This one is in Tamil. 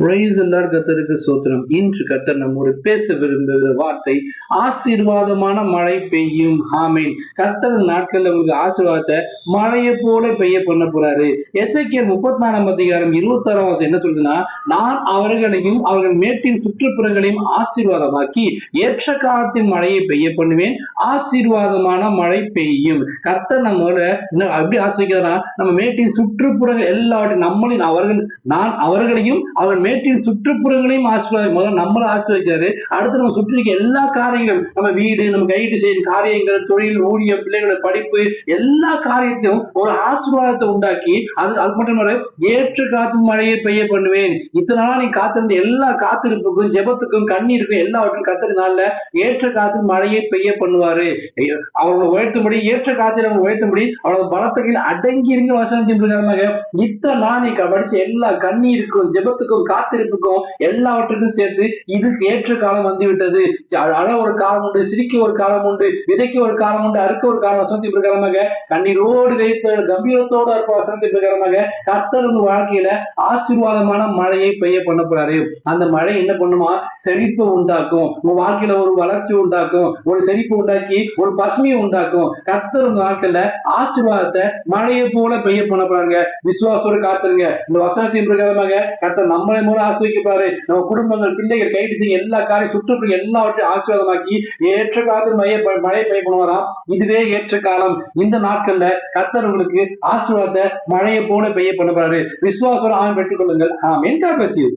Praise the Lord. கர்த்தருக்கு ஸ்தோத்திரம். இன்று கர்த்தர் நம்மோடு பேச விரும்புகிற வார்த்தை ஆசீர்வாதமான மழை பெய்யும். ஆமென். கர்த்தர் நாட்கள்ல உங்களுக்கு ஆசீர்வாதத்தை மழையை போல பெய்ய பண்ண போறாரு. எசேக்கியேல் 34 அதிகாரம் 26 வசனம் என்ன சொல்லுதுன்னா, நான் அவர்களையும் அவர்கள் மேட்டின் சுற்றுப்புறங்களையும் ஆசீர்வாதமாக்கி ஏற்ற காலத்தின் மழையை பெய்ய பண்ணுவேன். ஆசீர்வாதமான மழை பெய்யும். கர்த்தர் நம்மள அப்படி ஆசீர்வதிக்கிறாரா, நம்ம மேட்டின் சுற்றுப்புறங்கள் எல்லாவற்றையும் நம்மளின் நான் அவர்களையும் அவர்கள் மேட்டின் சுற்றுப்புறங்களையும் முதல்ல நம்மள ஆசீர்வதிக்கிறாரு. அடுத்து நம்ம சுற்றி இருக்க எல்லா காரியங்களும், நம்ம வீடு, நம்ம கைட்டு செய்யும் காரியங்கள், தொழில், ஊழியம், பிள்ளைகளோட படிப்பு, எல்லா காரியத்திலும் ஒரு ஆசீர்வாதத்தை உண்டாக்கி அது மட்டும் ஏற்ற காத்து மழையை பெய்ய பண்ணுவேன். இத்தனை நாளா நீ காத்திருந்த எல்லா காத்திருப்புக்கும், ஜெபத்துக்கும், கண்ணீருக்கும் எல்லாவற்றும் கத்திரனால ஏற்ற காத்து மழையை பெய்ய பண்ணுவாரு. அவர்களை உயர்த்தும்படி, ஏற்ற காத்தில் அவங்க உயர்த்தும்படி அவளோட பலத்தைகள் அடங்கி இருங்க வசனத்தின் பிரகாரமாக இத்தனை நாள் நீ படிச்ச எல்லா கண்ணீருக்கும், ஜெபத்துக்கும், காத்திருப்புக்கும் எல்லாவற்றுக்கும் சேர்த்து இதுக்கு ஏற்ற காலம் வந்து விட்டது. அழ ஒரு காலம் உண்டு, சிரிக்க ஒரு காலம் உண்டு, விதைக்க ஒரு காலம் உண்டு, அறுக்க ஒரு காலம். வசனத்தின் பிரகாரமாக கண்ணீரோடு வைத்த கம்பீரத்தோடு இருக்க வசனத்தின் பிரகாரமாக கர்த்தர் உங்க வாழ்க்கையில ஆசீர்வாதமான மழையை பெய்ய பண்ண போறாரு. அந்த மழை என்ன பண்ணுமா, செழிப்பு உண்டாக்கும், உங்க வாழ்க்கையில ஒரு வளர்ச்சி உண்டாக்கும், ஒரு செழிப்பு உண்டாக்கி ஒரு பசுமையை உண்டாக்கும். கர்த்தர் உங்க வாழ்க்கையில ஆசீர்வாதத்தை மழையை போல பெய்ய பண்ண போறாங்க. விசுவாசத்தோடு காத்துருங்க. இந்த வசனத்தின் பிரகாரமாக கர்த்தர் நம்மளை மூலம் ஆசீர்வதிக்கப்பாரு. நம்ம குடும்பங்கள், பிள்ளைகள், கைட்டு செய்ய எல்லா காரியம், சுற்றுப்புற எல்லாவற்றையும் ஆசீர்வாதமாக்கி ஏற்ற காலத்தில் மழை பெய்ய பண்ணுவாராம். இதுவே ஏற்ற காலம். இந்த நாட்கள்ல கர்த்தர் உங்களுக்கு ஆசீர்வாதத்தை மழையை போல பெய்ய பண்ண போறாரு. விசுவாசத்தோடு ஆமென் பெற்றுக் கொள்ளுங்கள். ஆமென். God bless you.